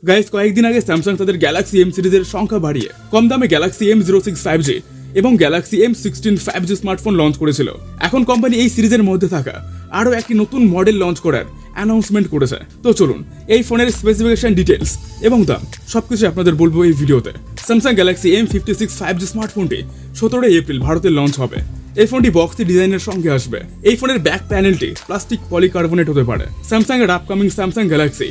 Guys, কয়েকদিন আগে Samsung তাদের গ্যালাক্সি এম সিরিজের সংখ্যা বাড়িয়ে কম দামে গ্যালাক্সি M06 5G এবং Galaxy M16 5G smartphone launch করেছিল। এখন কোম্পানি এই সিরিজের মধ্যে থাকা আরও একটি নতুন মডেল লঞ্চ করার অ্যানাউন্সমেন্ট করেছে। তো চলুন এই ফোনের স্পেসিফিকেশন, ডিটেলস এবং দাম সবকিছু আপনাদের বলবো এই ভিডিওতে। Samsung Galaxy M56 5G স্মার্টফোনটি 17 April ভারতে লঞ্চ হবে। এই ফোনটি বক্সি ডিজাইনের সঙ্গে আসবে। এই ফোনের ব্যাক প্যানেলটি প্লাস্টিক পলিকার্বনেট হতে পারে। স্যামসাং এর upcoming Samsung Galaxy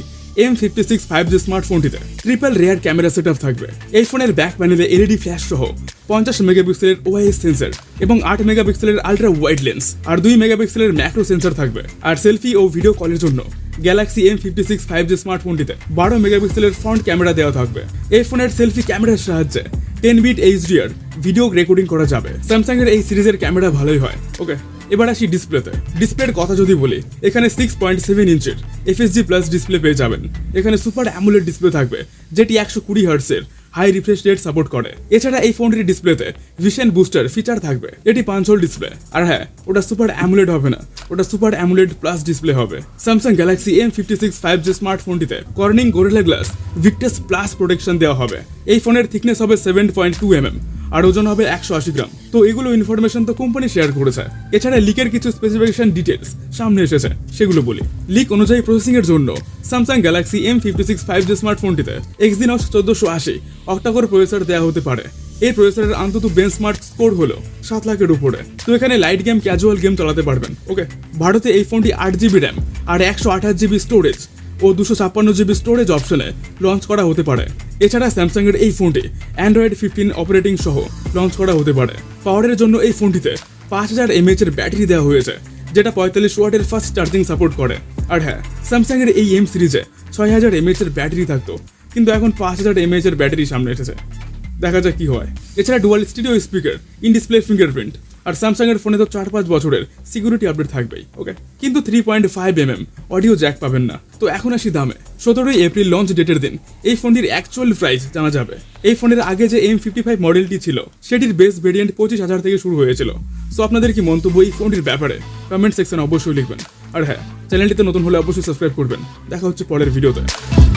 M56 5G স্মার্টফোনটিতে ট্রিপল রেয়ার ক্যামেরা সেটআপ থাকবে। এই ফোনের ব্যাক প্যানেলে এলইডি ফ্ল্যাশ সহ 50 মেগাপিক্সেলের OIS সেন্সর এবং 8 মেগাপিক্সেলের আল্ট্রা ওয়াইড লেন্স আর 2 মেগাপিক্সেলের ম্যাক্রো সেন্সর থাকবে। আর সেলফি ও ভিডিও কলের জন্য গ্যালাক্সি M56 5G স্মার্টফোনটিতে 12 মেগাপিক্সেলের ফ্রন্ট ক্যামেরা দেওয়া থাকবে। এই ফোনের সেলফি ক্যামেরার সাহায্যে 10 বিট HDR ভিডিও রেকর্ডিং করা যাবে। স্যামসাং এর এই সিরিজের ক্যামেরা ভালোই হয়। ওকে, এবার আসি ডিসপ্লেতে। ডিসপ্লের কথা যদি বলি, এখানে 6.7 ইঞ্চের FSD প্লাস ডিসপ্লে পেয়ে যাবেন। এখানে সুপার অ্যামোলেড ডিসপ্লে থাকবে, যেটি 120 হার্টজের হাই রিফ্রেশ রেট সাপোর্ট করে। এছাড়া এই ফোনটির ডিসপ্লেতে ভিশন বুস্টার ফিচার থাকবে। এটি 5 হোল ডিসপ্লে। আর হ্যাঁ, ওটা সুপার অ্যামোলেড হবে না, ওটা সুপার অ্যামোলেড প্লাস ডিসপ্লে হবে। স্যামসাং গ্যালাক্সি M56 5G স্মার্টফোনটিতে Corning Gorilla Glass Victus plus protection দেওয়া হবে। এই ফোনের থিকনেস হবে 7.2 mm আর ওজন হবে 180 গ্রাম। তো এগুলো ইনফরমেশন তো কোম্পানি শেয়ার করেছে। এছাড়া লিকের কিছু স্পেসিফিকেশন ডিটেলস সামনে এসেছে, সেগুলো বলি। লিক অনুযায়ী প্রসেসিং এর জন্য Samsung Galaxy M56 5G স্মার্টফোনটিতে Exynos 1480 octa-core processor দেওয়া হতে পারে। এই প্রসেসরের অন্তত বেঞ্চমার্ক স্কোর হলো 7 লাখের উপরে। তো এখানে লাইট গেম, ক্যাজুয়াল গেম চালাতে পারবেন। ওকে, ভারতে এই ফোনটি 8GB র্যাম আর 128GB স্টোরেজ ও 256GB স্টোরেজ অপশনে লঞ্চ করা হতে পারে। এছাড়া স্যামসাং এর এই ফোনটি Android 15 অপারেটিং সহ লঞ্চ করা হতে পারে। পাওয়ারের জন্য এই ফোনটিতে 5000 mAh এর ব্যাটারি দেওয়া হয়েছে, যেটা 45 ওয়াটের ফাস্ট চার্জিং সাপোর্ট করে। আর হ্যাঁ, স্যামসাং এর এই এম সিরিজে 6000 mAh এর ব্যাটারি থাকতো, কিন্তু এখন 5000 mAh এর ব্যাটারি সামনে এসেছে। দেখা যাক কি হয়। এছাড়া dual stereo speaker, in display fingerprint আর স্যামসাং এর ফোনে তো 4-5 বছরের সিকিউরিটি আপডেট থাকবেই। ওকে, কিন্তু 3.5 mm অডিও জ্যাক পাবেন না। তো এখন আসি দামে। 17 এপ্রিল লঞ্চ ডেটের দিন এই ফোনটির অ্যাকচুয়াল প্রাইস জানা যাবে। এই ফোনের আগে যে M55 মডেলটি ছিল, সেটির বেস ভেরিয়েন্ট 25,000 থেকে শুরু হয়েছিল। সো আপনাদের কি মন্তব্য এই ফোনটির ব্যাপারে কমেন্ট সেকশনে অবশ্যই লিখবেন। আর হ্যাঁ, চ্যানেলটিতে নতুন হলে অবশ্যই সাবস্ক্রাইব করবেন। দেখা হচ্ছে পরের ভিডিওতে।